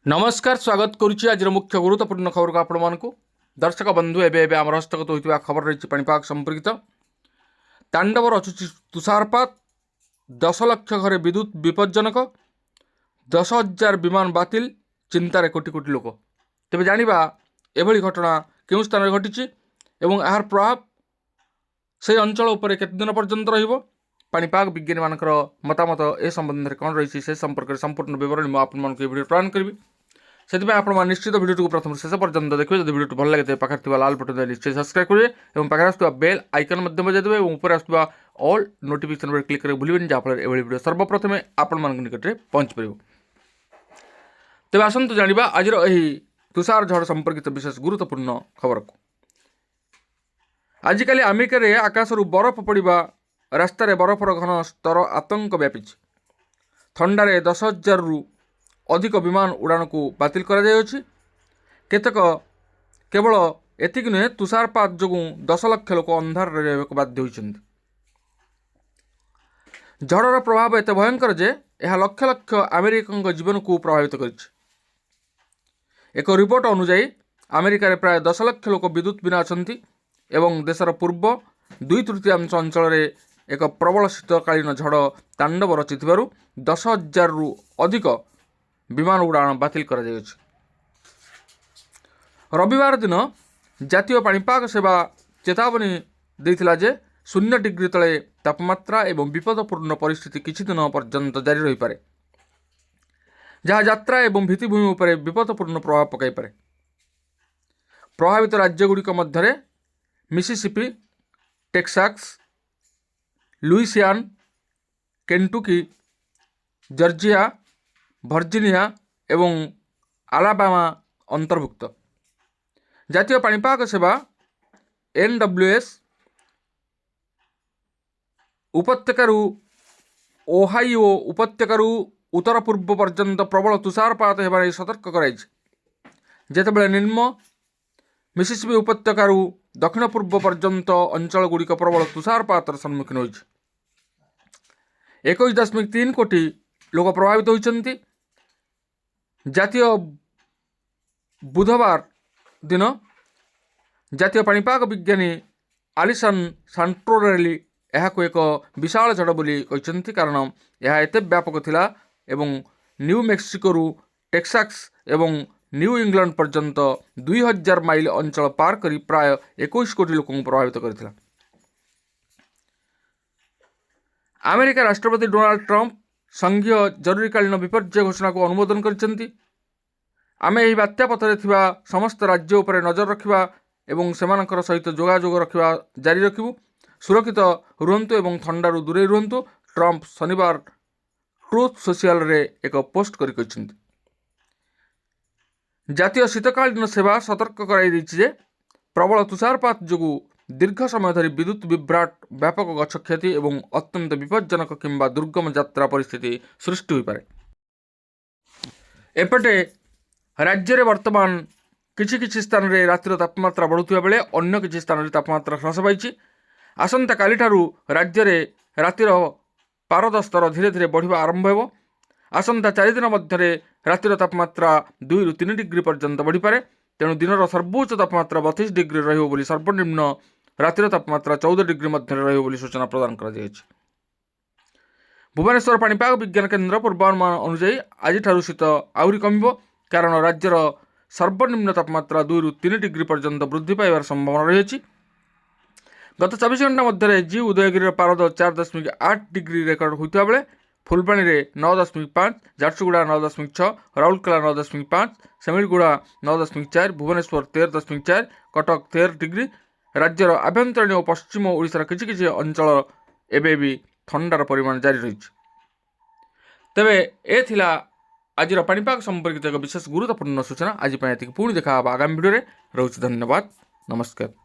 नमस्कार स्वागत करुच्ची आज मुख्य गुरुत्वपूर्ण खबर को आपण मानक दर्शक बंधु एवं आम हस्तगत होता खबर रही पाणीपाग संपर्कित तांडव रचुची तुषारपात 10 लाख घरे विद्युत विपज्जनक 10,000 विमान बातिल चिंतार कोटी कोटी लोक तेज जाना एभली घटना क्यों स्थान घटी यार प्रभाव से अंचल उपर केते दिन पर्यंत रहिबो पाणीपाग विज्ञानी मानकर मतामत ए संबंध में कौन रही से संपर्क में संपूर्ण विवरण मुझे आपको भिडियो प्रदान करी से आप निश्चित भिडियो प्रथम शेष पर्यंत देखिए जब भिडियो भल लगे पाखे लाल बटन निश्चय सब्सक्राइब करेंगे और पाखे आसुवा बेल आइकन बजाइदेवे और ऊपर आसुवा ऑल नोटिफिकेशन क्लिक कर भूलें जहाँफल ये भिडियो सर्वप्रथमे आपण निकट में पहुँच पार। तेज आसतु जाना आज तुषार झड़ संपर्कित विशेष गुरुत्वपूर्ण खबर को। आजिकल अमेरिकार आकाशरू बरफ पड़ा रास्तार बरफर घन स्तर आतंक व्यापी थंडारे 10,000 रु अधिक विमान उड़ान को बातिल केतक केवल एतिक नुहे तुषारपात जो 10 लाख लोक अंधार रहा बाध्य होती। झड़र प्रभाव एत भयंकर जे यह लक्ष लक्ष अमेरिकन जीवन को प्रभावित कर। एक रिपोर्ट अनुजाई अमेरिकार प्राय 10 लाख लोक विद्युत बिना अच्छा एवं देशर पूर्व 2/3 अंचल एक प्रबल शीतकालीन झड़ तांडव रचि 10,000 रु अधिक विमान उड़ान बातिल कर रविवार दिन जातीय पाणीपाग सेवा चेतावनी देथिला जे 0 डिग्री तले तापमात्रा एवं विपदपूर्ण परिस्थिति किछि दिन पर्यंत जारी रही पारे जहाँ यात्रा एवं भित्तिभूमि उपर विपदपूर्ण प्रभाव पकाई पारे। प्रभावित राज्यगुड़िक मध्य Mississippi, Texas, Louisiana, Kentucky, Georgia, Virginia एवं आलाबामा अंतर्भुक्त। जातीय पाणीपाग सेवा NWS उपत्यकारु ओहाइओ उपत्यकारु उत्तर पूर्व पर्यंत प्रबल तुषारपात होबार सतर्क कराई जेतेबेले निम्न मिसिसिपी उपत्यकारु दक्षिण पूर्व पर्यंत अंचल गुड़िक प्रबल तुषारपातर सम्मुखीन होइछ। 21.3 कोटी लोक प्रभावित होइछन्ति। जातीय बुधवार दिन जातीय पाणीपाग विज्ञानी आलिसन सांट्रोरेली यह एक विशाल झड़ बोली कहते कारण यह एत व्यापक थिला एवं न्यू मेक्सिको टेक्सास एवं न्यू इंग्लैंड पर्यंत 2000 माइल अंचल पार करी प्राय 21 कोटी लोक प्रभावित करथिला। अमेरिका राष्ट्रपति डोनाल्ड ट्रंप संघीय जरूरीकालीन विपर्यय घोषणा को अनुमोदन करछन्ति। आमे एही बात्या पथरे थिबा समस्त राज्य उपर नजर रखिबा एवं सेमानकर सहित जोगाजोग रखिबा जारी रखिबु। सुरक्षित रुहंतु एवं थंडारू दूरे रुहंतु ट्रंप शनिवार ट्रुथ सोशल रे एक पोस्ट करि कहछन्ति। जातीय शीतकालीन सेवा सतर्क कराई दैछि जे प्रबल तुषारपात जोगु दीर्घ समय धरी विद्युत विभ्राट व्यापक गछ क्षति एवं अत्यंत विपज्जनक किंबा दुर्गम यात्रा परिस्थिति सृष्टि होई पारे। एपटे राज्य रे वर्तमान किछि किछि स्थान रे रातिर तापमात्रा बढ़ुथिबा बेले अन्य किछि स्थान रे तापमात्रा ह्रास पाइछि। आसंता काली ठारू राज्य रे रातिर पारद स्तर धीरे धीरे बढ़िबा आरंभ हेबो। आसंता 4 दिन मध्य रातिर तापमात्रा 2 रु 3 डिग्री पर्यंत बढ़ी पारे। तेणु दिनर सर्वोच्च तापमात्रा 32 डिग्री रहिबो बोली सर्वनिम्न रातिर तापमात्रा 14 डिग्री मध्य रहिबो बोली सूचना प्रदान करा जायछि। भुवनेश्वर पाणीपाग विज्ञान केन्द्र पूर्वानुमान अनुसार आज शीत आहरी कमिबो कारण राज्यर सर्वनिम्न तापमात्रा 2 रु 3 डिग्री पर्यंत वृद्धि पाइबार संभावना रही। गत 24 घंटा मध्य जी उदयगिरी पारद 4.8 डिग्री रेकर्ड होता बेले फुलबाणी में 9.5, झारसुगुड़ा 9.6, राउरकेला 9.5, सेमिलगुड़ा 9.4, भुवनेश्वर 13.4, कटक 13 डिग्री। राज्यर आभ्यंतरीण और पश्चिम ओडिशार किछि किछि अंचल एबे भी थंडार परिमाण जारी रही। तेबे ए थिला आज पाणीपाग संपर्कित एक विशेष गुरुत्वपूर्ण सूचना। आज पुणी देखा आगामी भिडियो रे। रहुछि धन्यवाद, नमस्कार।